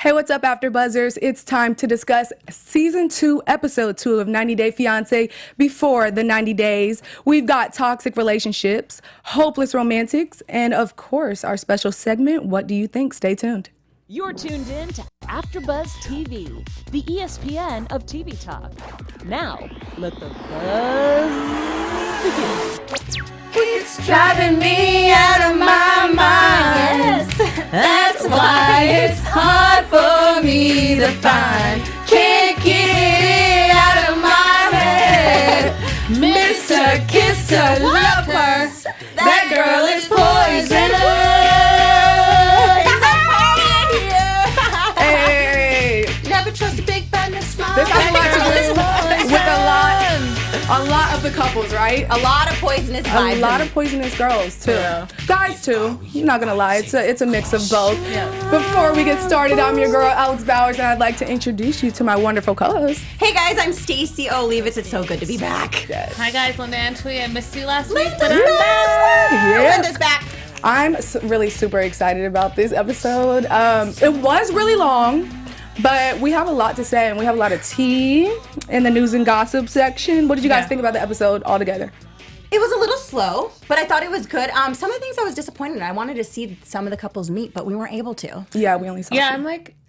Hey, what's up, AfterBuzzers? It's time to discuss Season 2, Episode 2 of 90 Day Fiancé. Before the 90 days, we've got toxic relationships, hopeless romantics, and of course, our special segment, What Do You Think? Stay tuned. You're tuned in to AfterBuzz TV, the ESPN of TV talk. Now, let the buzz begin. It's driving me out of my mind. Yes, that's why it's hard for me to find. Can't get it out of my head. Mr. Kisser, love her. That girl is poison. Hey! Never trust a big fan to smile. This has a lot to do with a lot of the couples, right? A lot of poisonous vibes. A lot of poisonous girls, too. Yeah. Guys, too. I'm not going to lie. It's a mix of both. Yeah. Before we get started, I'm your girl, Alex Bowers, and I'd like to introduce you to my wonderful co-host. Hey, guys, I'm Stacey Olivas. It's so good to be back. Yes. Hi guys, Linda Antwi. I missed you last week, Linda's but I'm back. Yeah. Linda's back. I'm really super excited about this episode. It was really long, but we have a lot to say, and we have a lot of tea in the news and gossip section. What did you guys think about the episode altogether? It was a little slow, but I thought it was good. Some of the things I was disappointed in. I wanted to see some of the couples meet, but we weren't able to. Yeah, we only saw two.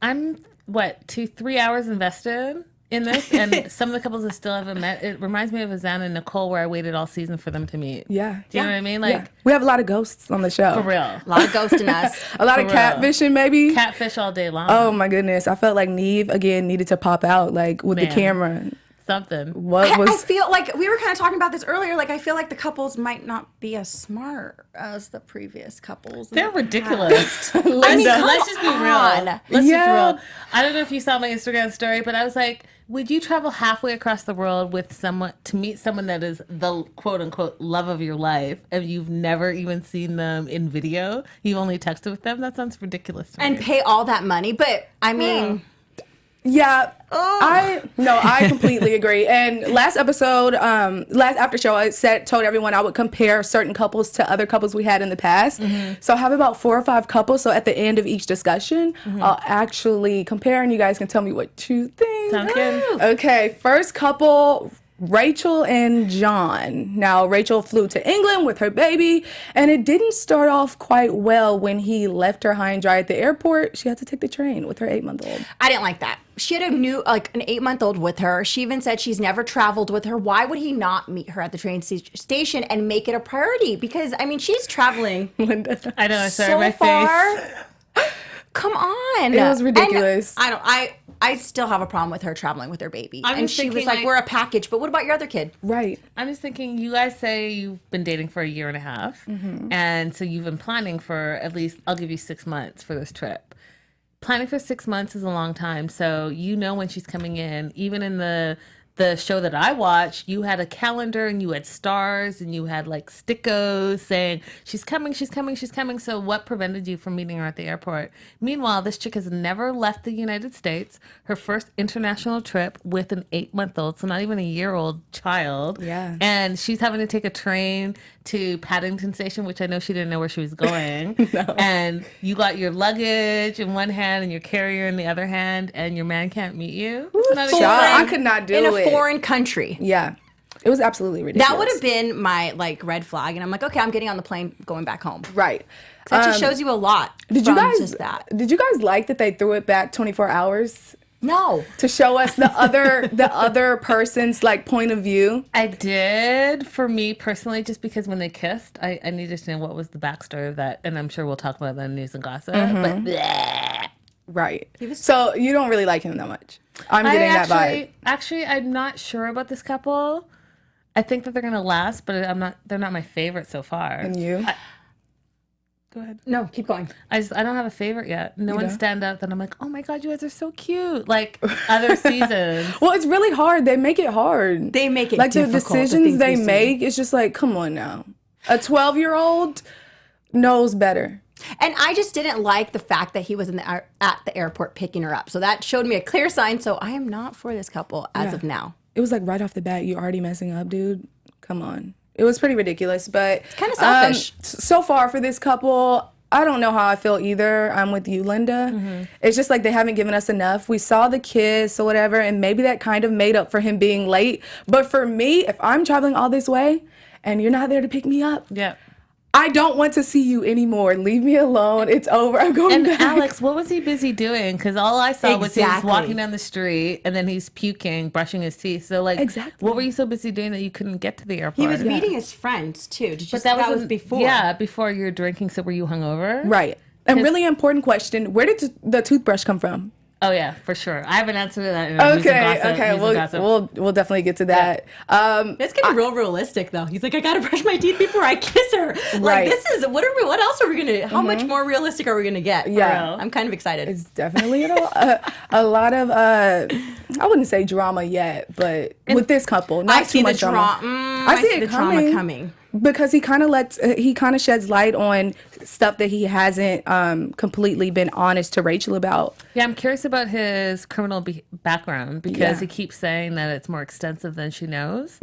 I'm 2-3 hours invested in this, and some of the couples that still haven't met. It reminds me of Azana and Nicole, where I waited all season for them to meet. Yeah. Do you know what I mean? Yeah. We have a lot of ghosts on the show. For real. A lot of ghosting us. A lot of catfishing, maybe. Catfish all day long. Oh my goodness. I felt like Neve, again, needed to pop out, like, with the camera. Something. I feel like we were kind of talking about this earlier. Like, I feel like the couples might not be as smart as the previous couples. They're ridiculous. I mean, let's just be real. Let's just be real. I don't know if you saw my Instagram story, but I was like, would you travel halfway across the world with someone to meet someone that is the quote unquote love of your life, and you've never even seen them in video? You only texted with them? That sounds ridiculous to me. And pay all that money. But I mean, yeah. I completely agree. And last episode, last after show, I told everyone I would compare certain couples to other couples we had in the past. Mm-hmm. So I have about 4 or 5 couples. So at the end of each discussion, I'll actually compare, and you guys can tell me what you think. Sounds good. Okay, first couple, Rachel and John. Now, Rachel flew to England with her baby, and it didn't start off quite well when he left her high and dry at the airport. She had to take the train with her 8-month-old. I didn't like that. She had an 8-month-old with her. She even said she's never traveled with her. Why would he not meet her at the train station and make it a priority? Because, I mean, she's traveling Linda. I know, so my far. face. Come on. It was ridiculous. And I still have a problem with her traveling with her baby. I'm And just she was thinking, like, like, we're a package. But what about your other kid? Right. I'm just thinking, you guys say you've been dating for a year and a half, and so you've been planning for at least, I'll give you 6 months for this trip. Planning for 6 months is a long time, so you know when she's coming in. Even in the show that I watched, you had a calendar and you had stars and you had like stickos saying she's coming, she's coming, she's coming. So what prevented you from meeting her at the airport? Meanwhile, this chick has never left the United States. Her first international trip with an 8-month-old, so not even a year-old child. Yeah. And she's having to take a train to Paddington Station, which I know she didn't know where she was going. No. And you got your luggage in one hand and your carrier in the other hand, and your man can't meet you. I could not do in it. a foreign country. Yeah. It was absolutely ridiculous. That would have been my red flag. And I'm like, okay, I'm getting on the plane going back home. Right. That just shows you a lot. Did you guys just that. Did you guys like that they threw it back 24 hours? No. To show us the other person's like point of view. I did, for me personally, just because when they kissed, I needed to know what was the backstory of that, and I'm sure we'll talk about that in news and gossip. But bleh. Right. So you don't really like him that much. I'm getting that vibe. Actually, I'm not sure about this couple. I think that they're gonna last, but they're not my favorite so far. And you? Go ahead. No, keep going. I don't have a favorite yet. No one don't? stand out that I'm like, oh my god, you guys are so cute. Like other seasons. Well, it's really hard. They make it hard. They make it like difficult, the decisions they see. make. It's just like, come on now. A 12-year-old knows better. And I just didn't like the fact that he was at the airport picking her up. So that showed me a clear sign. So I am not for this couple as of now. It was like right off the bat, you're already messing up, dude. Come on. It was pretty ridiculous, but it's kind of selfish. So far for this couple, I don't know how I feel either. I'm with you, Linda. It's just like they haven't given us enough. We saw the kiss or whatever, and maybe that kind of made up for him being late. But for me, if I'm traveling all this way and you're not there to pick me up, I don't want to see you anymore. Leave me alone. It's over. I'm going back. Alex, what was he busy doing? Because all I saw was he was walking down the street and then he's puking, brushing his teeth. So, like, what were you so busy doing that you couldn't get to the airport? He was meeting his friends, too. But that was before. Yeah, before you were drinking. So were you hungover? Right. And really important question, where did the toothbrush come from? Oh yeah, for sure. I have an answer to that. Okay. We'll definitely get to that. It's getting real realistic though. He's like, I gotta brush my teeth before I kiss her. Like this is what else are we gonna? How much more realistic are we gonna get? Yeah, I'm kind of excited. It's definitely a lot of I wouldn't say drama yet, but with this couple, not too much drama. I see the drama coming. Because he kind of sheds light on stuff that he hasn't completely been honest to Rachel about. Yeah, I'm curious about his criminal background because he keeps saying that it's more extensive than she knows.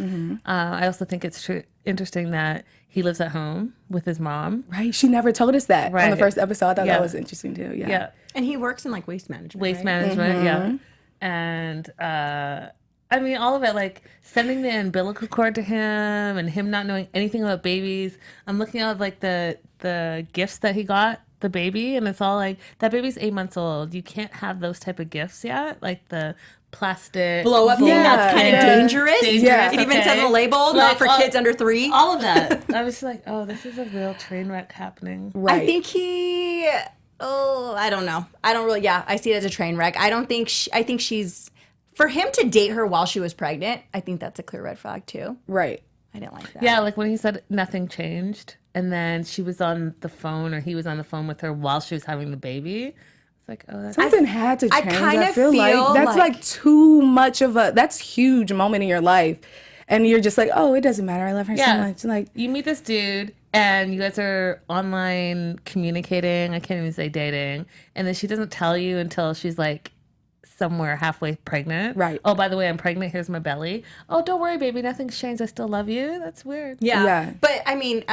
I also think it's interesting that he lives at home with his mom. Right, she never told us that on the first episode. I thought that was interesting too. Yeah, and he works in like waste management. Yeah, and. I mean, all of it, like sending the umbilical cord to him and him not knowing anything about babies. I'm looking at like the gifts that he got the baby, and it's all like, that baby's 8 months old. You can't have those type of gifts yet, like the plastic blow up thing. That's kind of dangerous. Yeah, it even says a label, not for kids under 3. All of that. I was like, oh, this is a real train wreck happening. Right. I think he. Oh, I don't know. I don't really. Yeah, I see it as a train wreck. I don't think. I think she's. For him to date her while she was pregnant, I think that's a clear red flag too. Right. I didn't like that. Yeah, like when he said nothing changed, and then she was on the phone, or he was on the phone with her while she was having the baby. It's like, oh, that's something had to change. I kind of feel like that's like too much of that's huge moment in your life, and you're just like, oh, it doesn't matter. I love her so much. Like, you meet this dude, and you guys are online communicating. I can't even say dating, and then she doesn't tell you until she's like somewhere halfway pregnant. Right. Oh, by the way, I'm pregnant. Here's my belly. Oh, don't worry, baby. Nothing's changed. I still love you. That's weird. Yeah. But I mean,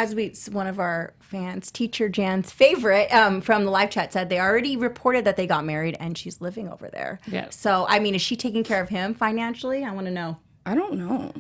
one of our fans, Teacher Jan's favorite from the live chat said they already reported that they got married and she's living over there. Yeah. So, I mean, is she taking care of him financially? I want to know. I don't know.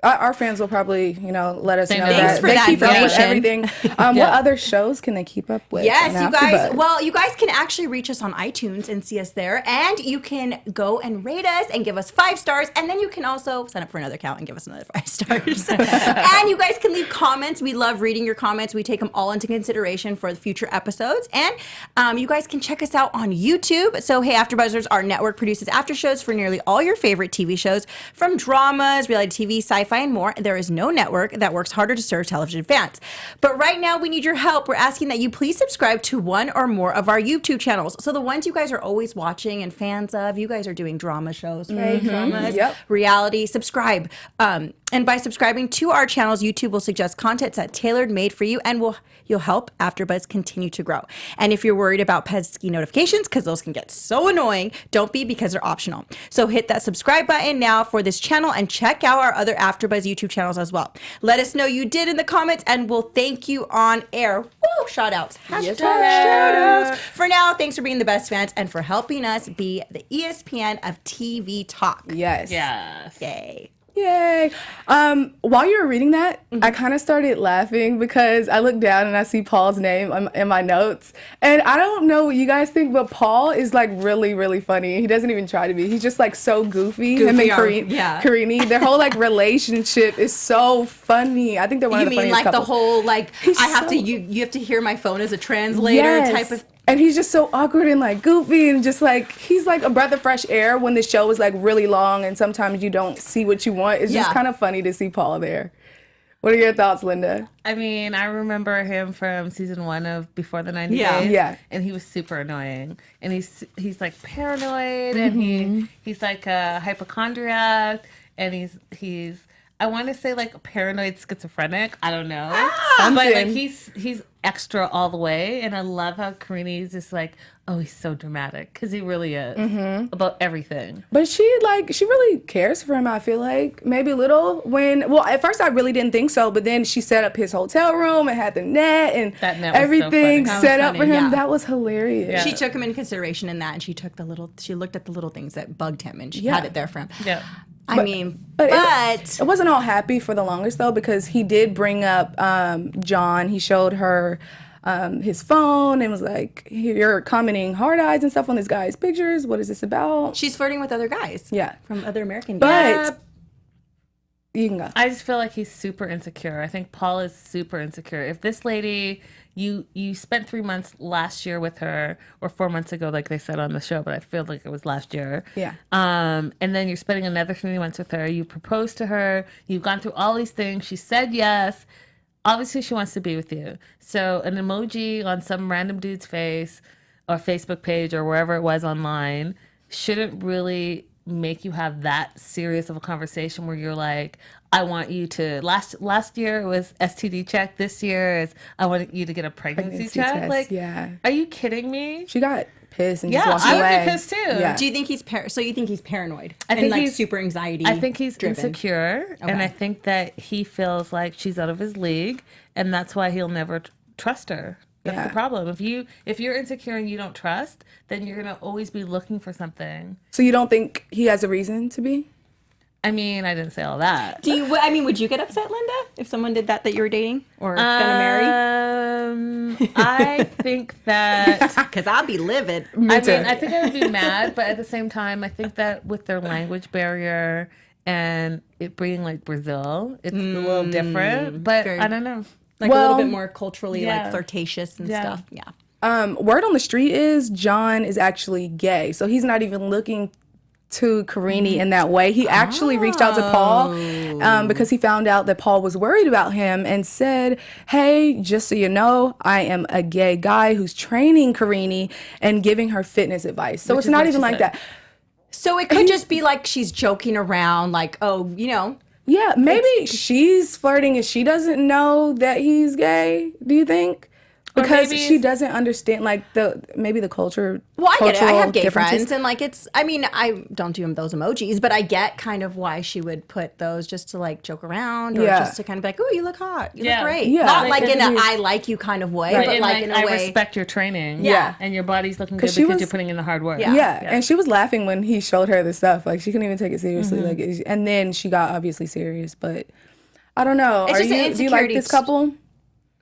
Our fans will probably, let us know Thanks that. for that keep up with information. everything. What other shows can they keep up with? Yes, you guys. Well, you guys can actually reach us on iTunes and see us there. And you can go and rate us and give us 5 stars. And then you can also sign up for another account and give us another 5 stars. And you guys can leave comments. We love reading your comments. We take them all into consideration for the future episodes. And you guys can check us out on YouTube. So, hey, AfterBuzzers, our network produces after shows for nearly all your favorite TV shows, from dramas, reality TV, sci-fi, and more. There is no network that works harder to serve television fans. But right now, we need your help. We're asking that you please subscribe to one or more of our YouTube channels. So the ones you guys are always watching and fans of, you guys are doing drama shows, right? Dramas, reality. Subscribe. And by subscribing to our channels, YouTube will suggest content that's tailored made for you, and you'll help AfterBuzz continue to grow. And if you're worried about pesky notifications, because those can get so annoying, don't be, because they're optional. So hit that subscribe button now for this channel and check out our other AfterBuzz YouTube channels as well. Let us know you did in the comments, and we'll thank you on air. Woo! Shout outs. Hashtag shout outs. For now, thanks for being the best fans and for helping us be the ESPN of TV talk. Yes. Yay. Yay. While you were reading that, I kind of started laughing because I looked down and I see Paul's name in my notes. And I don't know what you guys think, but Paul is like really, really funny. He doesn't even try to be. He's just like so goofy. Him and Karini, their whole like relationship is so funny. I think they're one of the funniest couples. The whole like, you have to hear my phone as a translator type of. And he's just so awkward and like goofy, and just like he's like a breath of fresh air when the show is like really long and sometimes you don't see what you want. It's just kind of funny to see Paul there. What are your thoughts, Linda? I mean, I remember him from season 1 of Before the 90 Days. Yeah. And he was super annoying. And he's like paranoid, and he's like a hypochondriac, and he's I want to say like paranoid schizophrenic. I don't know. But like he's extra all the way. And I love how Karini's just like, oh, he's so dramatic, because he really is about everything. But she really cares for him, I feel like. Maybe a little. At first I really didn't think so, but then she set up his hotel room and had the net and That net was so everything funny. set up for him. Yeah. That was hilarious. Yeah. She took him into consideration in that, and she looked at the little things that bugged him, and she Yeah. had it there for him. Yeah. I mean, But but it wasn't all happy for the longest though, because he did bring up John. He showed her his phone and was like, "You're commenting hard eyes and stuff on this guy's pictures. What is this about?" she's flirting with other guys. Yeah. From other American guys. But you can go. I just feel like he's super insecure. I think Paul is super insecure. If this lady, you spent 3 months last year with her, or 4 months ago, like they said on the show, but I feel like it was last year. Yeah. And then you're spending another 3 months with her. You proposed to her. You've gone through all these things. She said yes. Obviously, she wants to be with you. So an emoji on some random dude's face or Facebook page or wherever it was online shouldn't really make you have that serious of a conversation where you're like, I want you to, last year it was STD check. This year is, I want you to get a pregnancy check. test, Like, yeah. are you kidding me? She got pissed and Yeah, just walked I would away. be pissed too. Yeah. Do you think so you think he's paranoid? I think and like he's- super anxiety I think he's driven. insecure, and Okay. I think that he feels like she's out of his league, and that's why he'll never trust her. That's Yeah. the problem. If you're insecure and you don't trust, then you're gonna always be looking for something. So you don't think he has a reason to be? I mean, I didn't say all that. Would you get upset, Linda, if someone did that you were dating or gonna marry? I think that. Because I'll be livid. I mean, I think I would be mad, but at the same time, I think that with their language barrier and it being like Brazil, it's a little different. But very- I don't know. Like a Well, little bit more culturally yeah. like flirtatious and Yeah. stuff. Yeah. Word on the street is John is actually gay, so he's not even looking to Karini in that way. He actually reached out to Paul because he found out that Paul was worried about him and said, "Hey, just so you know, I am a gay guy who's training Karini and giving her fitness advice." So Which it's is not what even she like said. that. So it could just be like she's joking around, like, oh, you know. Yeah, maybe she's flirting and she doesn't know that he's gay. Do you think? Or Because maybe she it's- doesn't understand like maybe the culture. Well, I get it. I cultural have gay differences. friends, and like I mean, I don't do those emojis, but I get kind of why she would put those just to like joke around or Yeah. just to kind of be like, oh, you look hot, you Yeah. look great. Yeah. Not Like, like in it a is- I like you kind of way, But but like in a I way. respect your training. Yeah. And your body's looking good 'Cause because she was- you're putting in the hard work. Yeah. Yeah, and she was laughing when he showed her the stuff. Like she couldn't even take it seriously. Mm-hmm. Like, and then she got obviously serious. But I don't know. It's just an Do you like insecurity. this couple?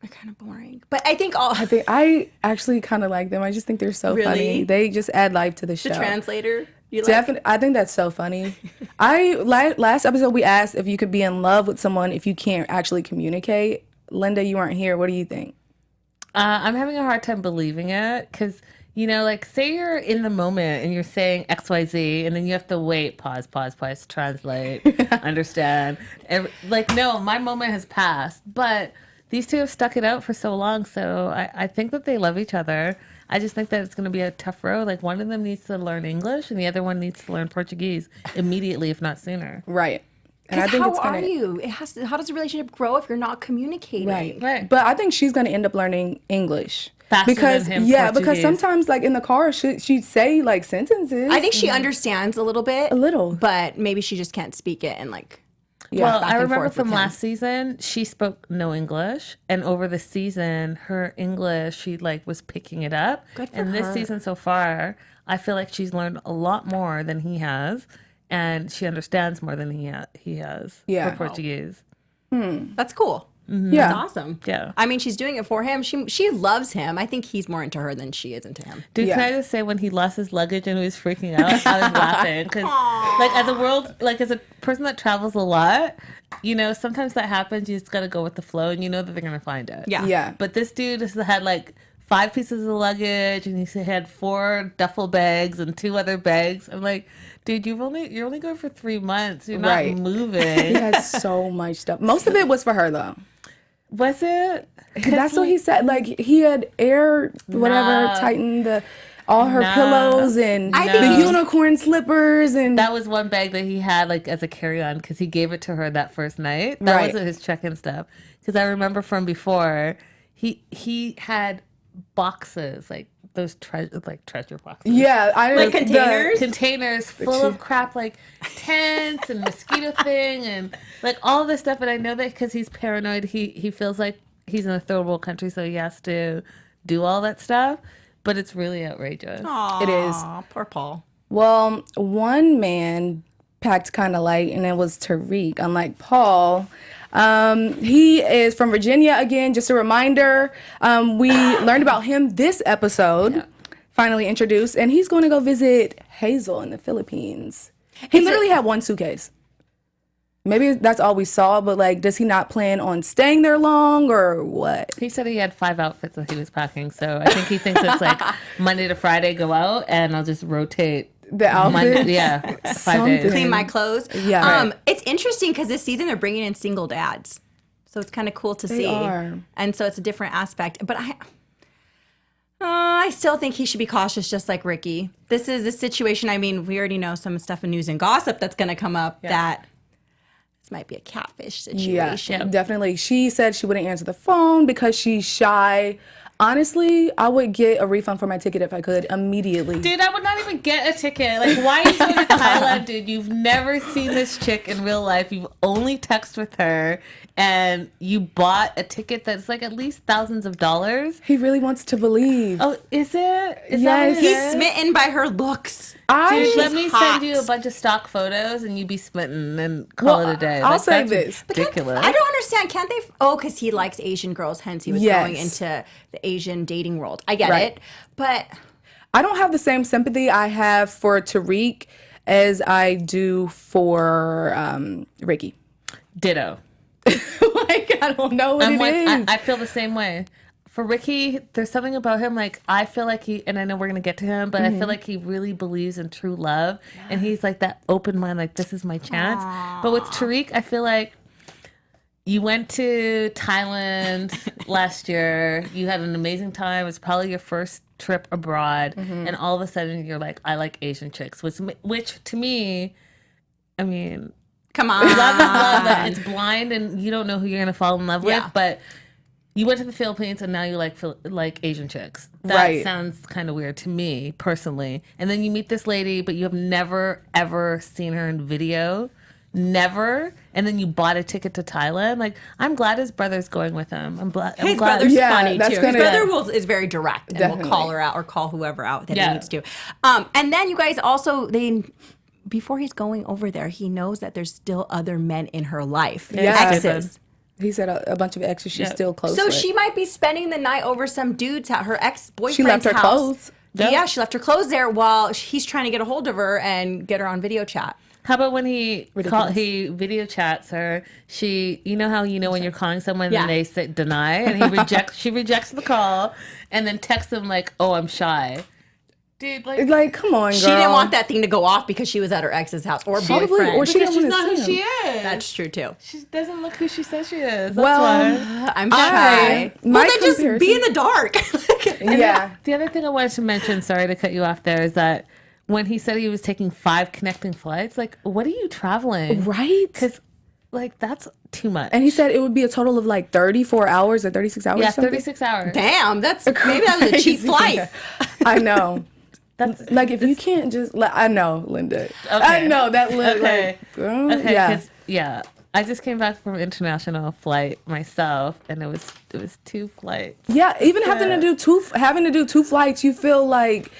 They're kind of boring, but I think all I actually kind of like them. I just think they're so Really? funny. They just add life to the show. the translator. You like? Definitely, I think that's so funny. Last episode we asked if you could be in love with someone if you can't actually communicate. Linda, you weren't here. What do you think? I'm having a hard time believing it because, you know, like say you're in the moment and you're saying XYZ and then you have to wait, pause, translate, understand. And, like, no, my moment has passed. But these two have stuck it out for so long. So I think that they love each other. I just think that it's going to be a tough road. Like one of them needs to learn English and the other one needs to learn Portuguese immediately, if not sooner. Right. And I Because think how it's are gonna, you? How does a relationship grow if you're not communicating? Right. But I think she's going to end up learning English. Faster because than him because Portuguese. sometimes like in the car she'd say like sentences. I think she understands a little bit. A little. But maybe she just can't speak it and like. Yeah. Well, back I and remember forth with from him. last season, she spoke no English, and over the season, her English, she like was picking it up. Good for and this her. season so far, I feel like she's learned a lot more than he has, and she understands more than he has. Yeah. for Portuguese. That's cool. Yeah. That's awesome. Yeah. I mean, she's doing it for him. She loves him. I think he's more into her than she is into him. Dude, can Yeah. I just say when he lost his luggage and he was freaking out, I was laughing because, like, as a person that travels a lot, you know, sometimes that happens. You just gotta go with the flow, and you know that they're gonna find it. Yeah. Yeah. But this dude just had like 5 pieces of luggage, and he had 4 duffel bags and 2 other bags. I'm like, dude, you're only going for 3 months. You're not Right. He moving. had so much stuff. Most of it was for her though. Was it? That's what he said. Like he had Nah. tightened all her Nah. pillows and I the think he was- unicorn slippers and That was one bag that he had like as a carry-on because he gave it to her that first night. That Right. wasn't his check-in stuff. Because I remember from before, he had boxes, like those treasure boxes. Yeah, Like containers? Containers full of crap, like tents and mosquito thing and like all this stuff. And I know that because he's paranoid, he feels like he's in a third world country, so he has to do all that stuff. But it's really outrageous. Aww, It is. poor Paul. Well, one man packed kind of light, and it was Tariq, unlike Paul. He is from Virginia again, just a reminder. We learned about him this episode, finally introduced, and he's going to go visit Hazel in the Philippines. He literally had one suitcase. Maybe that's all we saw, but like, does he not plan on staying there long or what? He said he had 5 outfits that he was packing, so I think he thinks it's like Monday to Friday go out, and I'll just rotate The outfit? Yeah, 5 days. Clean my clothes. Yeah. It's interesting because this season they're bringing in single dads, so it's kind of cool to see. are. And so it's a different aspect. But I still think he should be cautious, just like Ricky. This is a situation. I mean, we already know some stuff in news and gossip that's going to come up that this might be a catfish situation. Yeah, definitely. She said she wouldn't answer the phone because she's shy. Honestly, I would get a refund for my ticket if I could immediately. Dude, I would not even get a ticket. Like, why are you going to Thailand, dude? You've never seen this chick in real life. You've only texted with her, and you bought a ticket that's like at least thousands of dollars. He really wants to believe. Oh, is it? Is Yes. that what it He's is? smitten by her looks. Dude, let She's me hot. send you a bunch of stock photos, and you be smitten and call it a day. I'll Like, say that's this. ridiculous. I don't understand. Can't they? Because he likes Asian girls, hence he was Yes. going into the Asian dating world. I get Right. it, but I don't have the same sympathy I have for Tariq as I do for Ricky. Ditto. Like, I don't know what it is. I feel the same way. For Ricky, there's something about him, like, I feel like he, and I know we're going to get to him, but I feel like he really believes in true love. And he's like that open mind, like, this is my chance. But with Tariq, I feel like you went to Thailand last year. You had an amazing time. It was probably your first trip abroad. And all of a sudden, you're like, I like Asian chicks, which to me, I mean, come on. love is love, but it's blind and you don't know who you're going to fall in love Yeah. with. But you went to the Philippines and now you like Asian chicks. That Right. sounds kind of weird to me personally. And then you meet this lady, but you have never ever seen her in video. Never. And then you bought a ticket to Thailand. Like, I'm glad his brother's going with him. I'm glad. His glad. brother's Yeah, funny that's too. His gonna- brother is very direct and Definitely. will call her out or call whoever out that he Yeah. needs to. And then you guys also before he's going over there, he knows that there's still other men in her life, Yeah. exes. He said a bunch of exes she's still close So with. she might be spending the night over some dude's at her ex-boyfriend's She left her house. clothes. Yeah, she left her clothes there while he's trying to get a hold of her and get her on video chat. How about when he video chats her? You know how when you're calling someone Yeah. and they say deny and she rejects the call and then texts them like, "Oh, I'm shy." Dude, Like, come on, girl. She didn't want that thing to go off because she was at her ex's house or Probably, boyfriend. or she because she's didn't not want who to see she him. is. That's true too. She doesn't look who she says she is. That's Well, why. I'm shy. my Well, then just be comparison- in the dark. Yeah. The other thing I wanted to mention, sorry to cut you off there, is that when he said he was taking 5 connecting flights, like, what are you traveling? Right? Because, like, that's too much. And he said it would be a total of like 34 hours or 36 hours. Yeah, or something. 36 hours. Damn, maybe that was a cheap Crazy. flight. I know. That's Like, if you can't just, I know, Linda. I know that look Okay. like, girl, Okay, yeah. 'cause, yeah. I just came back from an international flight myself, and it was 2 flights. Yeah, even having to do two flights, you feel like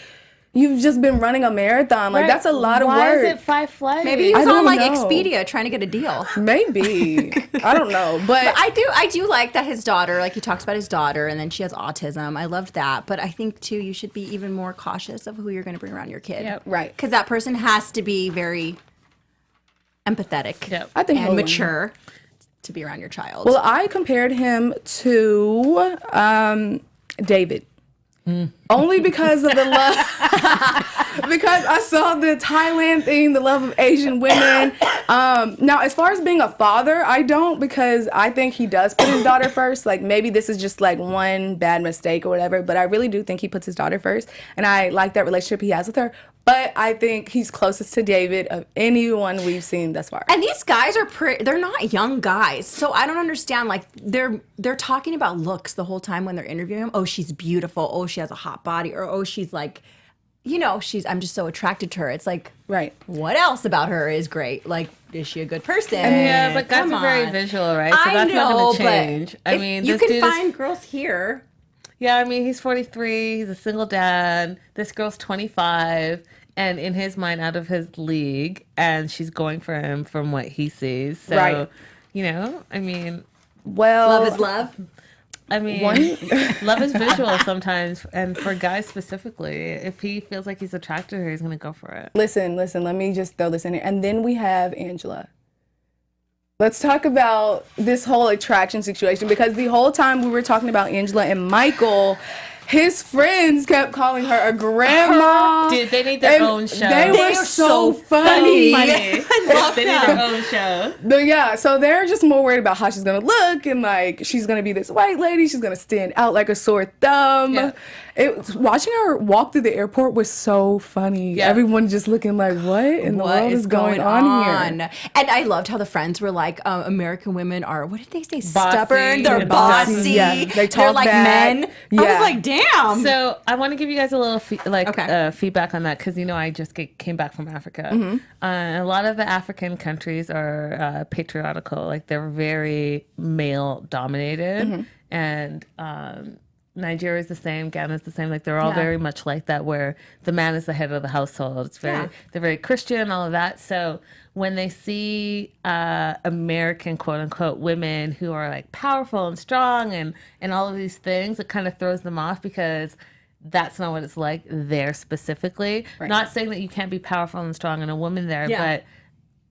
you've just been running a marathon. Like, Right. that's a lot of Why work. is it 5 flights? Maybe he I was on don't like know. Expedia trying to get a deal. Maybe. I don't know. But I do like that his daughter, like he talks about his daughter, and then she has autism. I loved that, but I think too you should be even more cautious of who you're going to bring around your kid. Yep. Right. Because that person has to be very empathetic Yep. I think and he'll- mature to be around your child. Well, I compared him to David. Only because of the love, because I saw the Thailand thing, the love of Asian women. Now, as far as being a father, I don't, because I think he does put his daughter first. Like, maybe this is just like one bad mistake or whatever, but I really do think he puts his daughter first. And I like that relationship he has with her. But I think he's closest to David of anyone we've seen thus far. And these guys are they're not young guys. So I don't understand. Like they're talking about looks the whole time when they're interviewing him. Oh, she's beautiful. Oh, she has a hot body. Or oh, she's like, I'm just so attracted to her. It's like, right. What else about her is great? Like, is she a good person? Yeah, but guys are very visual, right? So that's not going to change. I mean, you this can find girls here. Yeah, I mean, he's 43. He's a single dad. This girl's 25. And in his mind, out of his league. And she's going for him from what he sees. So, I mean. Well. Love is love. I mean, love is visual sometimes. And for guys specifically, if he feels like he's attracted to her, he's going to go for it. Listen. Let me just throw this in here. And then we have Angela. Let's talk about this whole attraction situation, because the whole time we were talking about Angela and Michael, his friends kept calling her a grandma. Dude, they need their own show. They were so funny. They need their own show. But yeah, so they're just more worried about how she's gonna look, and like she's gonna be this white lady, she's gonna stand out like a sore thumb. Yeah. Watching her walk through the airport was so funny. Yeah. Everyone just looking like, what in the world is going on here? And I loved how the friends were like, American women are, what did they say? Bossy. Stubborn. They're bossy. Yeah, They're like back. Men. Yeah. I was like, damn. So I want to give you guys a little feedback on that, because I just came back from Africa. Mm-hmm. A lot of the African countries are patriarchal, like they're very male dominated, Mm-hmm. and Nigeria is the same, Ghana is the same. Like they're all very much like that, where the man is the head of the household. It's they're very Christian, all of that. So when they see American quote unquote women who are like powerful and strong and all of these things, it kind of throws them off, because that's not what it's like there specifically. Right. Not saying that you can't be powerful and strong and a woman there, but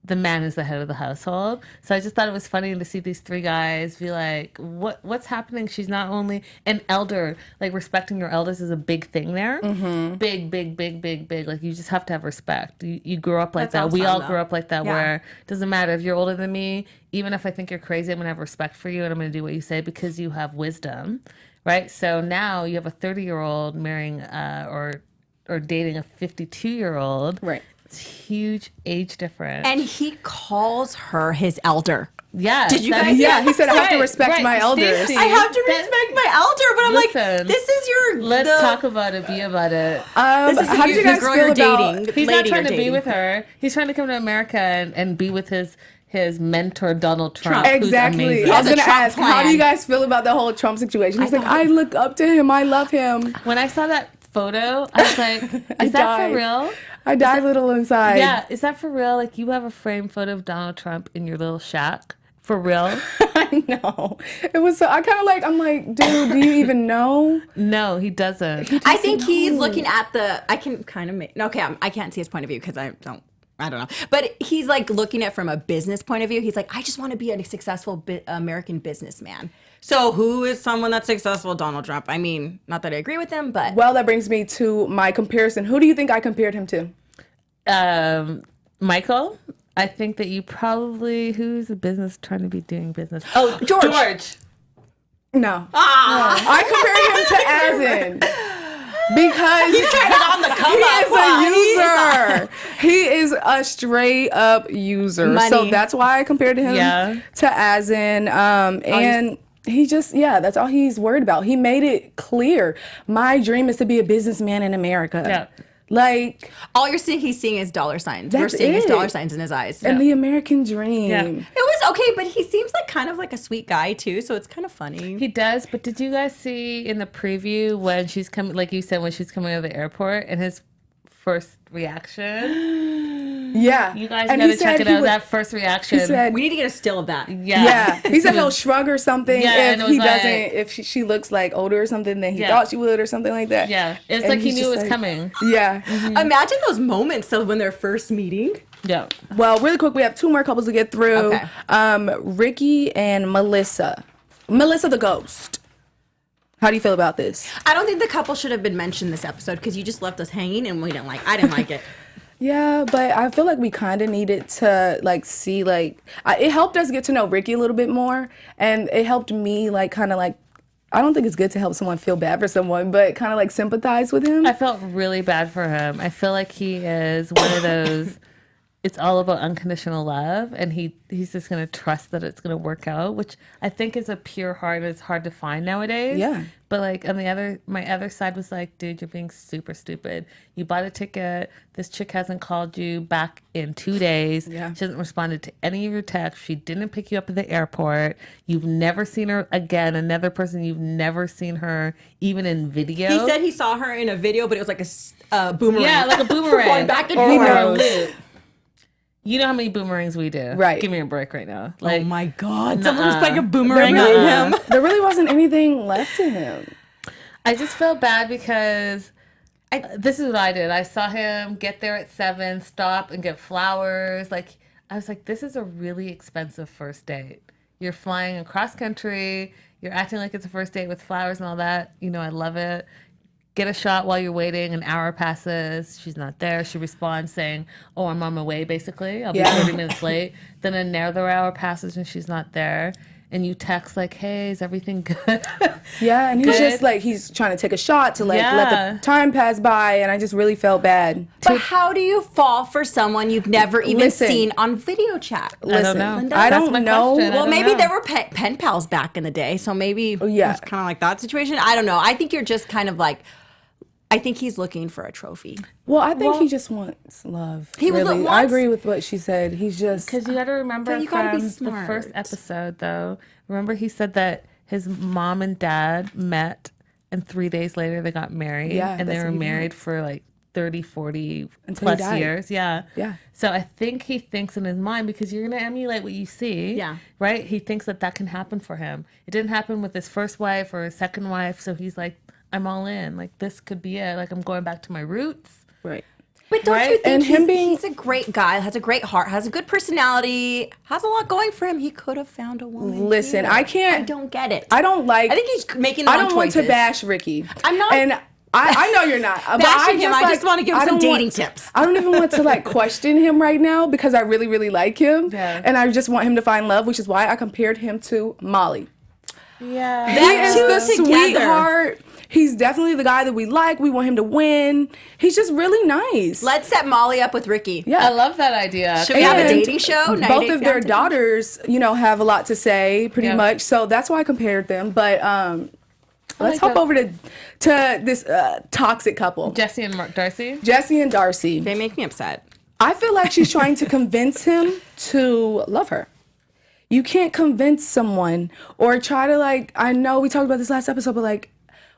the man is the head of the household. So I just thought it was funny to see these three guys be like, what's happening? She's not only an elder, like respecting your elders is a big thing there. Mm-hmm. Big. Like you just have to have respect. You grew up like that. We all grew up like that, where it doesn't matter if you're older than me, even if I think you're crazy, I'm going to have respect for you and I'm going to do what you say because you have wisdom, right? So now you have a 30-year-old marrying or dating a 52-year-old. Right. It's huge age difference. And he calls her his elder. Yeah. Did you guys? Yeah, he said, I have to respect my elders. I have to respect my elder, but I'm like, this is your... Let's talk about it, be about it. How did you guys feel about... He's not trying to be with her. He's trying to come to America and be with his mentor, Donald Trump. Exactly. I was going to ask, how do you guys feel about the whole Trump situation? He's like, I look up to him. I love him. When I saw that photo, I was like, is that for real? I died a little inside. Yeah, is that for real? Like, you have a framed photo of Donald Trump in your little shack? For real? I know. It was so, I'm like, dude, do you even know? No, he doesn't. I think he's looking at I can kind of make, I can't see his point of view because I don't know. But he's like looking at it from a business point of view. He's like, I just want to be a successful American businessman. So who is someone that's successful? Donald Trump. I mean, not that I agree with him, but... Well, that brings me to my comparison. Who do you think I compared him to? Michael. I think that you probably... Who's a business trying to be doing business? Oh, George. No. I compared him to Azin. Because he's trying it on the come up. He is a straight up user. Money. So that's why I compared him to Azin. And he just, that's all he's worried about. He made it clear. My dream is to be a businessman in America. Yeah. Like, all he's seeing is dollar signs. We're seeing his dollar signs in his eyes. And the American dream. Yeah. It was okay, but he seems like kind of like a sweet guy too, so it's kind of funny. He does, but did you guys see in the preview when she's coming, like you said, when she's coming out of the airport and his first reaction? Yeah. You guys gotta check it out. That first reaction. He said, we need to get a still of that. Yeah. He said he'll shrug or something if he doesn't, if she looks like older or something than he thought she would or something like that. Yeah. It's like he knew it was coming. Yeah. Mm-hmm. Imagine those moments of when they're first meeting. Yeah. Well, really quick, we have two more couples to get through. Okay. Ricky and Melissa. Melissa the ghost. How do you feel about this? I don't think the couple should have been mentioned this episode because you just left us hanging and I didn't like it. Yeah, but I feel like we kind of needed to see it helped us get to know Ricky a little bit more, and it helped me kind of I don't think it's good to help someone feel bad for someone, but kind of like sympathize with him. I felt really bad for him. I feel like he is one of those, it's all about unconditional love, and he's just going to trust that it's going to work out, which I think is a pure heart. It's hard to find nowadays. Yeah. But like my other side was like, dude, you're being super stupid. You bought a ticket. This chick hasn't called you back in 2 days. Yeah. She hasn't responded to any of your texts. She didn't pick you up at the airport. You've never seen her again. Another person, you've never seen her even in video. He said he saw her in a video, but it was like a boomerang. Yeah, like a boomerang. Going back and Or forth. a loop. You know how many boomerangs we do. Right. Give me a break right now. Oh my God. nuh-uh. Someone just like a boomerang on him. There really wasn't anything left to him. I just felt bad because this is what I did. I saw him get there at 7, stop and get flowers. Like, I was like, this is a really expensive first date. You're flying across country. You're acting like it's a first date with flowers and all that. You know, I love it. Get a shot while you're waiting. An hour passes. She's not there. She responds saying, oh, I'm on my way, basically. I'll be 30 minutes late. Then another hour passes and she's not there. And you text like, hey, is everything good? Yeah, and he's just like, he's trying to take a shot to like let the time pass by, and I just really felt bad. But how do you fall for someone you've never even seen on video chat? I don't know. I That's don't my know. question. I Well, don't maybe know. there were pen pals back in the day, so maybe it's kind of like that situation. I don't know. I think you're just kind of like, I think he's looking for a trophy. Well, I think he just wants love. He really. wants- I agree with what she said. He's just Because you got to remember But you gotta be from the smart. first episode, though. Remember he said that his mom and dad met, and 3 days later they got married. Yeah, and they that's were what he married for like 30, 40 Until he plus died. years. Yeah. Yeah. So I think he thinks in his mind, because you're going to emulate what you see. Yeah. Right? He thinks that that can happen for him. It didn't happen with his first wife or his second wife. So he's like, I'm all in. Like, this could be it. Like, I'm going back to my roots. right. But don't Right? you think And him being- he's a great guy, has a great heart, has a good personality, has a lot going for him. He could have found a woman. Listen, here. I can't- I don't get it. I don't like. I think he's making the I wrong don't want to choices. bash Ricky. I'm not- and I know you're not. But Bashing him, I just wanna give him I some don't dating tips. I don't even want to like question him right now because I really, really like him, Yeah. and I just want him to find love, which is why I compared him to Molly. Yeah. He is two the together. sweetheart. He's definitely the guy that we like. We want him to win. He's just really nice. Let's set Molly up with Ricky. Yeah. I love that idea. Should we have a And dating show? 90 Both Day of their Fiancé? daughters, have a lot to say, pretty Yeah. much. So that's why I compared them. But let's like hop that. over to this toxic couple, Jesse and Darcy. Jesse and Darcy. They make me upset. I feel like she's trying to convince him to love her. You can't convince someone or try to I know we talked about this last episode, but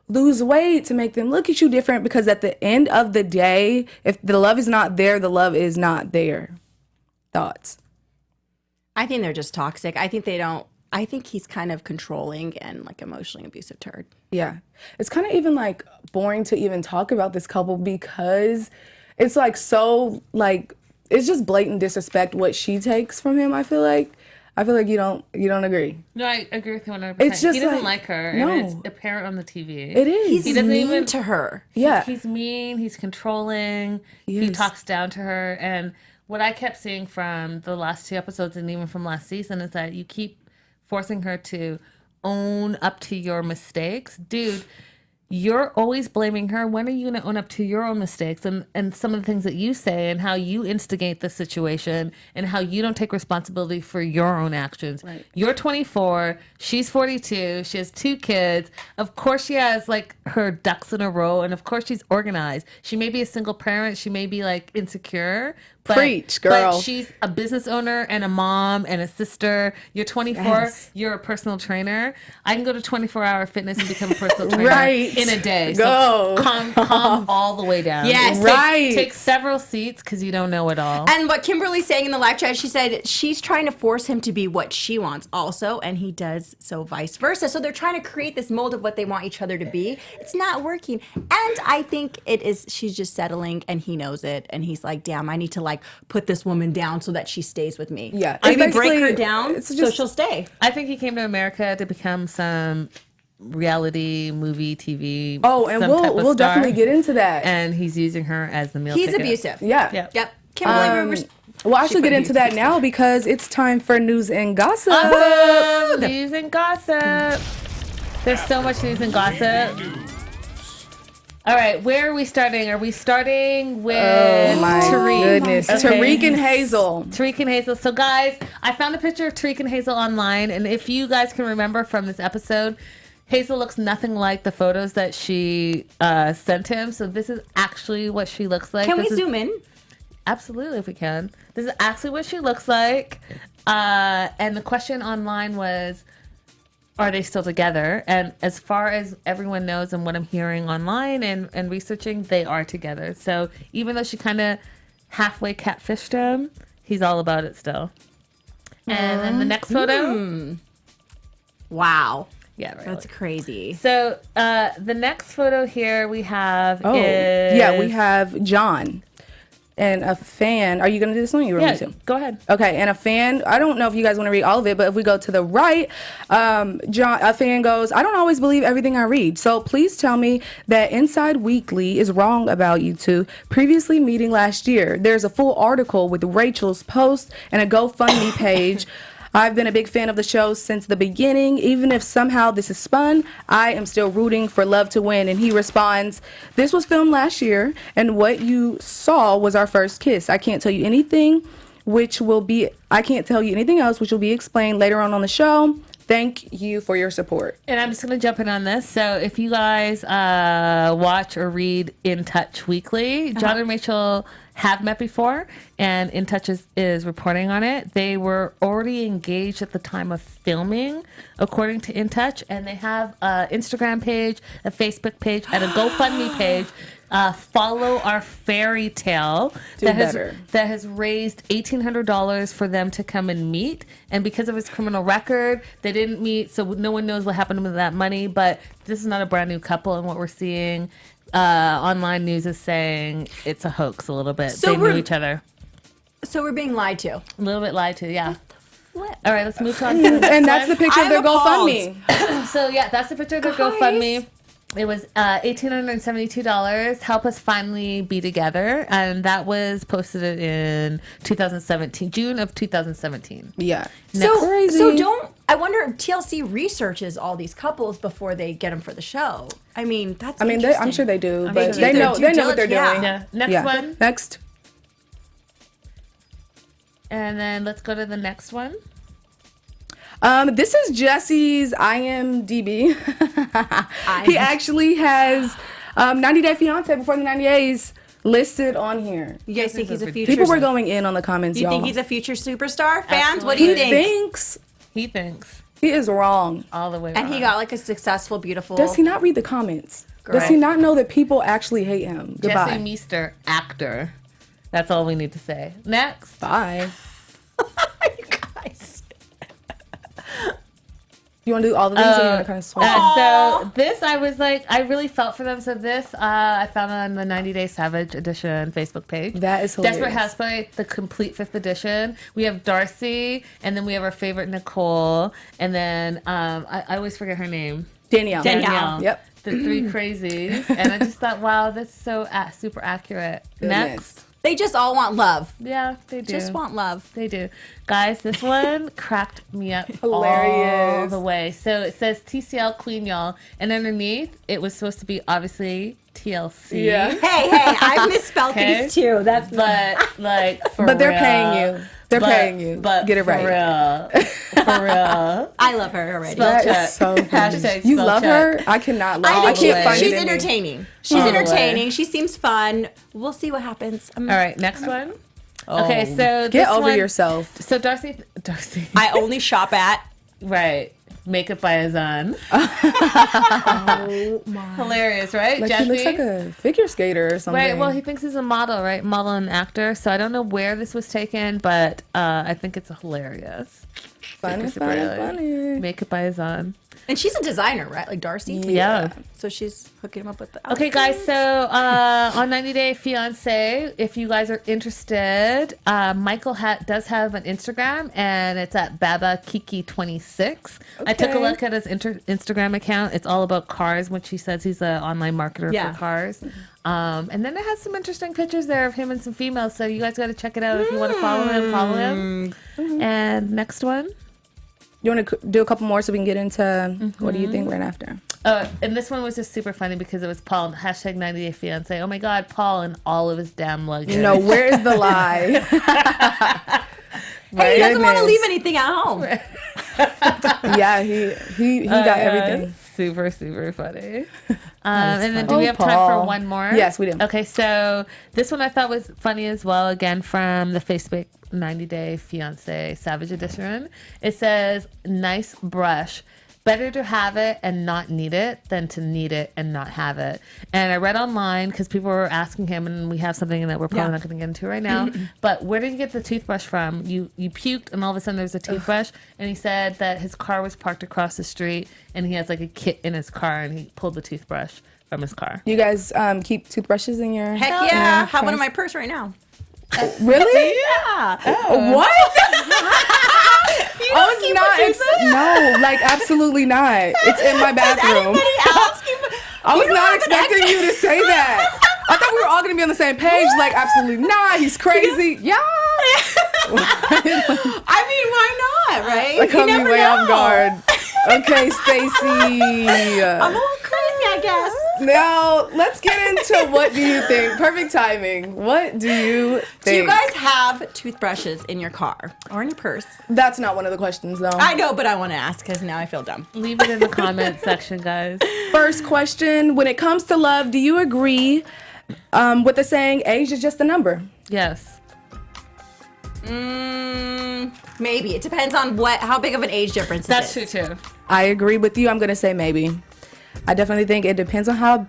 lose weight to make them look at you different, because at the end of the day, if the love is not there, the love is not there. Thoughts? I think they're just toxic. I think he's kind of controlling and emotionally abusive turd. Yeah. It's kind of even boring to even talk about this couple because it's so it's just blatant disrespect what she takes from him. I feel like you don't agree. No, I agree with you 100%. It's just he doesn't like her, no. and it's apparent on the TV. It is. He's doesn't mean even- to her. Yeah. He's mean, he's controlling, he Yes. talks down to her. And what I kept seeing from the last 2 episodes and even from last season is that you keep forcing her to own up to your mistakes. Dude, you're always blaming her. When are you going to own up to your own mistakes and some of the things that you say and how you instigate the situation and how you don't take responsibility for your own actions? Right. You're 24. She's 42. She has 2 kids. Of course, she has her ducks in a row. And of course, she's organized. She may be a single parent. She may be insecure. But, Preach, girl. But she's a business owner and a mom and a sister. You're 24. Yes. You're a personal trainer. I can go to 24-hour fitness and become a personal trainer Right. in a day. Go. So calm all the way down. Yes. Right. Take several seats because you don't know it all. And what Kimberly's saying in the live chat, she said she's trying to force him to be what she wants also, and he does so vice versa. So they're trying to create this mold of what they want each other to be. It's not working. And I think she's just settling, and he knows it, and he's like, damn, I need to put this woman down so that she stays with me. Yeah. Maybe It's break her basically- down it's so just- she'll stay. I think he came to America to become some reality movie TV. Oh, and some we'll type of we'll star. definitely get into that. And he's using her as the meal He's ticket. abusive. Yeah. Yep. Kimberly, We'll actually put get into that now because it's time for news and gossip. News and gossip. There's so much news and gossip. All right, where are we starting? Are we starting with Tariq? Goodness. Okay. Tariq and Hazel. Tariq and Hazel. So, guys, I found a picture of Tariq and Hazel online, and if you guys can remember from this episode, Hazel looks nothing like the photos that she sent him. So this is actually what she looks like. Can we zoom in? Absolutely, if we can. This is actually what she looks like. And the question online was, are they still together? And as far as everyone knows and what I'm hearing online and researching, they are together. So even though she kind of halfway catfished him, he's all about it still. And then the next photo. Wow. Yeah, right. That's crazy. So the next photo here we have is... Yeah, we have John and a fan. Are you going to do this one? You want me to? Go ahead. Okay, and a fan, I don't know if you guys want to read all of it, but if we go to the right, a fan goes, I don't always believe everything I read, so please tell me that Inside Weekly is wrong about you two. Previously meeting last year, there's a full article with Rachel's post and a GoFundMe page. I've been a big fan of the show since the beginning. Even if somehow this is spun, I am still rooting for love to win. And he responds, this was filmed last year, and what you saw was our first kiss. I can't tell you anything I can't tell you anything else, which will be explained later on the show. Thank you for your support. And I'm just going to jump in on this. So if you guys watch or read In Touch Weekly, John and Rachel have met before, and In Touch is reporting on it. They were already engaged at the time of filming, according to In Touch, and they have an Instagram page, a Facebook page, and a GoFundMe page. Follow Our Fairy Tale that has raised $1,800 for them to come and meet. And because of his criminal record, they didn't meet, so no one knows what happened with that money. But this is not a brand new couple, and what we're seeing online news is saying it's a hoax a little bit. So they knew each other. So we're being lied to. A little bit lied to, yeah. What? All right, let's move on to the next And that's the picture of their appalled. GoFundMe. So yeah, that's the picture of their GoFundMe. It was $1,872. Help us finally be together, and that was posted in 2017, June of 2017. Yeah. So don't. I wonder if TLC researches all these couples before they get them for the show. I mean, that's. I'm sure they do, but do they their know due what they're diligence, doing. Yeah. Next one. Next. And then let's go to the next one. This is Jesse's IMDb. He actually has 90 Day Fiancé before the 90 days listed on here. You guys think he's a future? People were going in on the comments, You y'all. think he's a future superstar? Fans, Absolutely. what do you think? He thinks He is wrong. all the way And wrong. he got like a successful, beautiful. Does he not read the comments? Does he not know that people actually hate him? Goodbye. Jesse Meester, actor. That's all we need to say. Next. Bye. You guys. You want to do all the things or you want to kind of switch? So this, I was like, I really felt for them. So this, I found on the 90 Day Savage edition Facebook page. That is hilarious. Desperate Housewife, the complete 5th edition. We have Darcy, and then we have our favorite Nicole, and then I always forget her name. Danielle. Danielle. Yep. The 3 crazies. And I just thought, wow, that's so super accurate. Next. They just all want love. Yeah, they do. Just want love. They do. Guys, this one cracked me up all Hilarious. the way. So it says TCL Queen, y'all. And underneath, it was supposed to be, obviously, TLC. Yeah. Hey, I misspelled Okay. these too. That's But, like, for But they're real. paying you. They're paying you. But Get it right. For real. For real. I love her already. Spell That check. is so funny. Hashtag You spell love check. her? I cannot love I her. do I can't too. find She's it in me. entertaining. She's All the way. entertaining. She seems fun. We'll see what happens. All right, next one. Okay, so Get this over one- yourself. So Darcy. I only shop at. Right. Makeup by Azan. Oh my. Hilarious, right? Like Jesse? he looks like a figure skater or something. Right, well, he thinks he's a model, right? Model and actor. So I don't know where this was taken, but I think it's hilarious. funny, super funny, early. funny. Makeup by Azan. And she's a designer, right? Like Darcy. Yeah. So she's hooking him up with the. Okay, guys. So on 90 Day Fiancé, if you guys are interested, Michael does have an Instagram, and it's at BabaKiki26. I took a Okay. look at his Instagram account. It's all about cars, which he says he's an online marketer Yeah. for cars. And then it has some interesting pictures there of him and some females. So you guys got to check it out if you want to follow him. Follow him. And next one. You want to do a couple more so we can get into what do you think right after? And this one was just super funny because it was Paul, hashtag 90 Day Fiance. Oh my God, Paul and all of his damn luggage. No, where is the lie? Hey, he doesn't want to leave anything at home. Yeah, he got everything. Super, super funny. And then do we have time for one more? Yes, we do. Okay, so this one I thought was funny as well, again, from the Facebook 90 Day Fiancé Savage Edition. It says, nice brush. Better to have it and not need it than to need it and not have it. And I read online because people were asking him, and we have something that we're probably not going to get into right now. But where did you get the toothbrush from? You puked, and all of a sudden there's a toothbrush. And he said that his car was parked across the street, and he has like a kit in his car, and he pulled the toothbrush from his car. You guys keep toothbrushes in your Heck yeah. Have one in my purse right now. Really? Yeah. Oh. What? No, like absolutely not. It's in my bathroom. I was not expecting you to say that. I thought we were all gonna be on the same page. Like absolutely not. He's crazy. Yeah. I mean, why not, right? Like caught me way off guard. Okay, Stacey. I'm a little crazy, I guess. Now let's get into what do you think? Perfect timing. What do you think? Do you guys have toothbrushes in your car or in your purse? That's not one of the questions, though. I know, but I want to ask because now I feel dumb. Leave it in the comment section, guys. First question: when it comes to love, do you agree with the saying "age is just a number"? Yes. Maybe it depends on how big of an age difference. That's true too. I agree with you. I'm gonna say maybe. I definitely think it depends on how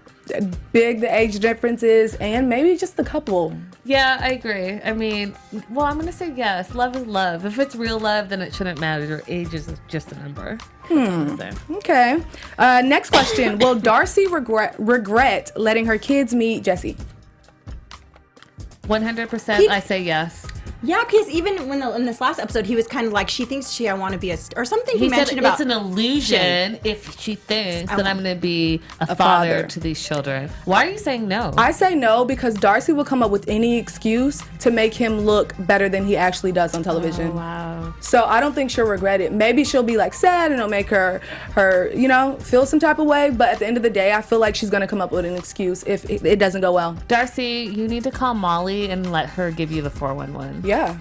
big the age difference is and maybe just the couple. Yeah, I agree. I mean, well, I'm going to say yes. Love is love. If it's real love, then it shouldn't matter. Your age is just a number. Okay. Next question. Will Darcy regret letting her kids meet Jesse? 100% I say yes. Yeah, because even when in this last episode, he was kind of like, she thinks I want to be or something. He said mentioned about it's an illusion if she thinks that I'm going to be a father to these children. Why are you saying no? I say no because Darcy will come up with any excuse to make him look better than he actually does on television. Oh, wow. So I don't think she'll regret it. Maybe she'll be like sad and it'll make her feel some type of way. But at the end of the day, I feel like she's going to come up with an excuse if it doesn't go well. Darcy, you need to call Molly and let her give you the 411. Yeah.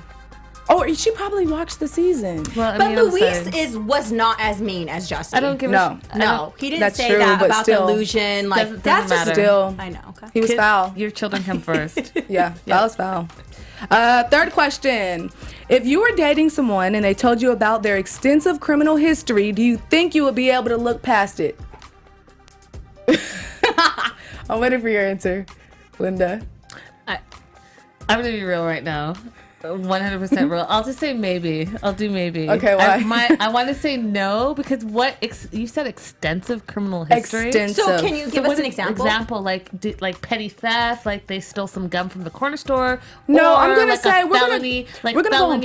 Oh, she probably watched the season. Well, but Luis was not as mean as Justin. I don't give a No, he didn't say true, that about still, the illusion. Like doesn't that's just matter. Still. I know. Okay. He was foul. Your children come first. Yeah, foul is foul. Third question. If you were dating someone and they told you about their extensive criminal history, do you think you would be able to look past it? I'm waiting for your answer, Linda. I'm going to be real right now. 100% real. I'll just say maybe. I'll do maybe. Okay, why? I want to say no because you said extensive criminal history. Extensive. So can you give us an example? Like petty theft, like they stole some gum from the corner store. No, I'm gonna like say we're gonna go on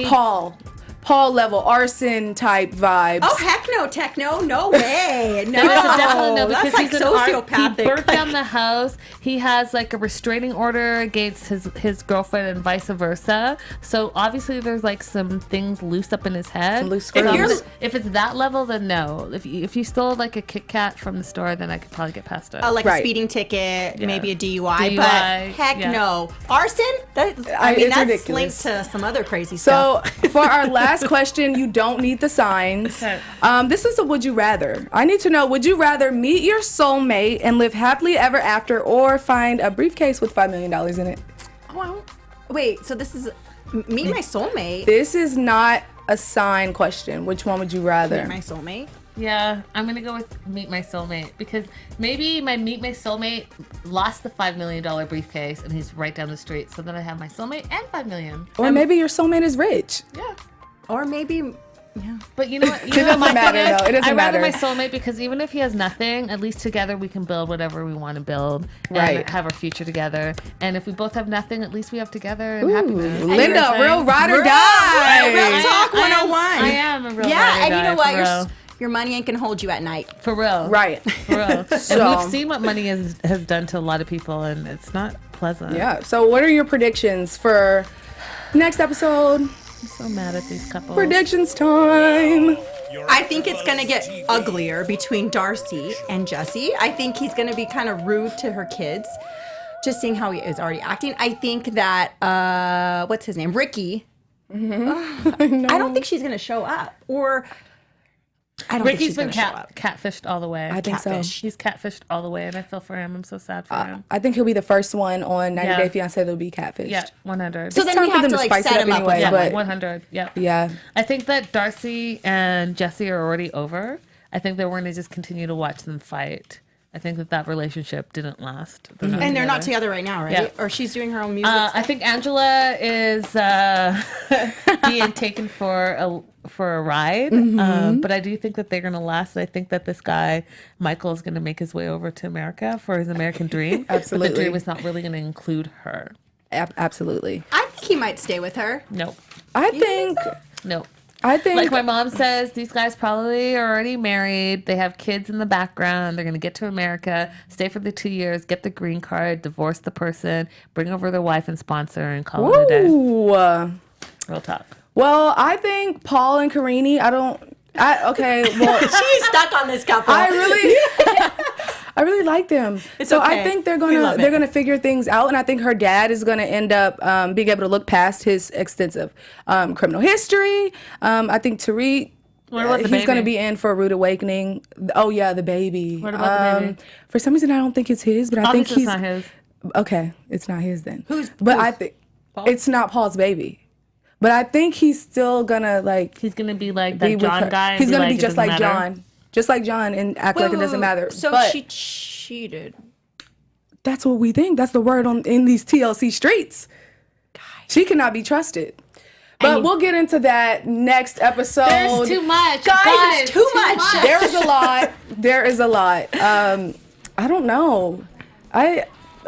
Paul level, arson type vibes. Oh heck no, techno, no way, no. Definitely no, because that's like he's sociopathic. He burnt down the house. He has like a restraining order against his girlfriend and vice versa. So obviously there's like some things loose up in his head. Some loose screws. If it's that level, then no. If you stole like a Kit Kat from the store, then I could probably get past it. Like a speeding ticket, maybe a DUI, but heck no. Arson? That's ridiculous. Linked to some other crazy stuff. So for our last question, you don't need the signs. This is a would you rather. I need to know, would you rather meet your soulmate and live happily ever after or find a briefcase with $5 million in it? Well, wait, so this is meet my soulmate. This is not a sign question. Which one would you rather? Meet my soulmate? Yeah, I'm going to go with meet my soulmate because maybe my meet my soulmate lost the $5 million briefcase and he's right down the street. So then I have my soulmate and $5 million. Or maybe your soulmate is rich. Yeah. Or maybe, yeah. But you know what? It doesn't matter, though. It doesn't matter. I'd rather my soulmate because even if he has nothing, at least together we can build whatever we want to build and have our future together. And if we both have nothing, at least we have together and happiness. Linda, real ride or die. Real talk 101. I am a real ride or and die, you know what? Your money ain't gonna hold you at night. For real. Right. For real. And we've seen what money has done to a lot of people, and it's not pleasant. Yeah. So what are your predictions for next episode? I'm so mad at these couples. Predictions time. I think it's going to get uglier between Darcy and Jesse. I think he's going to be kind of rude to her kids, just seeing how he is already acting. I think that, what's his name? Ricky. I don't think she's going to show up. Or I don't think Ricky's she's been going to show up. catfished all the way. I think so. He's catfished all the way, and I feel for him. I'm so sad for him. I think he'll be the first one on 90 Yeah. Day Fiancé that'll be catfished. Yeah, 100. So then time we for have them to to like spice it set up him up anyway, with but- 100. Yep. Yeah. I think that Darcy and Jesse are already over. I think that we're going to just continue to watch them fight. I think that relationship didn't last. And they're not together right now, right? Yeah. Or she's doing her own music. I think Angela is being taken for a ride, but I do think that they're going to last. And I think that this guy Michael is going to make his way over to America for his American dream. Absolutely. But the dream is not really going to include her. Absolutely. I think he might stay with her. Nope. I think, Nope. like Like my mom says, these guys probably are already married. They have kids in the background. They're going to get to America, stay for the 2 years, get the green card, divorce the person, bring over their wife and sponsor, and call it a day. ooh. Real talk. Well, I think Paul and Karini, okay, well, She's stuck on this couple. I really like them. So okay. I think they're We love it. gonna figure things out, and I think her dad is gonna end up being able to look past his extensive criminal history. I think Tariq, What about the he's gonna baby? be in for a rude awakening. Oh yeah, the baby. What about the baby? For some reason, I don't think it's his, but I think Obviously he's it's not his. okay. It's not his then. Who's- I think it's not Paul's baby. But I think he's still gonna like He's going to be like be that with John her. guy. and He's gonna like, be it just doesn't like matter. John, and act like it doesn't matter. So but she cheated. that's what we think. That's the word in these TLC streets. She cannot be trusted. But we'll get into that next episode. There's too much. Guys, there's too much. There is a lot. There is a lot. I don't know.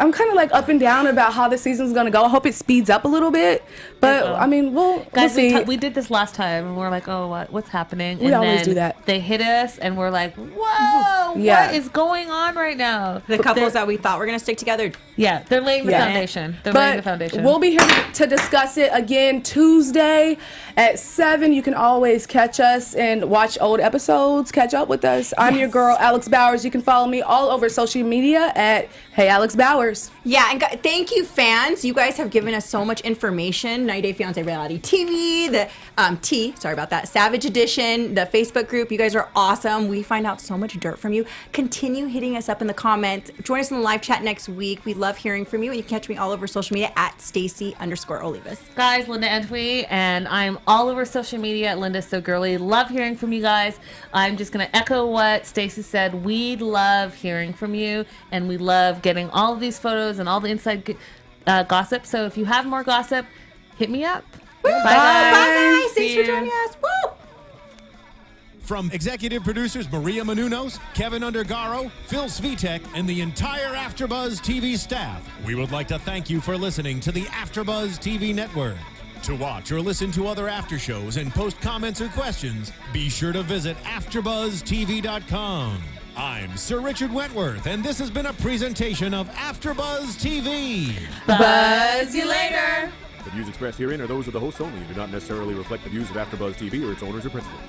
I'm kind of like up and down about how the season's gonna go. I hope it speeds up a little bit, but I mean, we'll Guys, see. we did this last time, and we're like, oh, what's happening? We And always then do that. They hit us, and we're like, whoa, Yeah. what is going on right now? The couples that we thought were going to stick together. Yeah, they're laying the Yeah. foundation. They're laying the foundation. We'll be here to discuss it again Tuesday at 7. You can always catch us and watch old episodes. Catch up with us. I'm your girl, Alex Bowers. You can follow me all over social media at Hey Alex Bowers. Yeah, and thank you, fans. You guys have given us so much information. 90 Day Fiancé Reality TV, the Savage Edition, the Facebook group. You guys are awesome. We find out so much dirt from you. Continue hitting us up in the comments. Join us in the live chat next week. We love hearing from you. And you can catch me all over social media at Stacey_Olivas. Guys, Linda Antwi, and I'm all over social media at Linda So Girly. Love hearing from you guys. I'm just going to echo what Stacey said. We love hearing from you, and we love getting all of these photos and all the inside gossip. So if you have more gossip, hit me up. Bye, guys. Bye, guys. See Thanks for you. joining us. Woo! From executive producers Maria Menounos, Kevin Undergaro, Phil Svitek, and the entire AfterBuzz TV staff, we would like to thank you for listening to the AfterBuzz TV network. To watch or listen to other after shows and post comments or questions, be sure to visit AfterBuzzTV.com. I'm Sir Richard Wentworth, and this has been a presentation of AfterBuzz TV. Buzz you later. The views expressed herein are those of the hosts only and do not necessarily reflect the views of AfterBuzz TV or its owners or principals.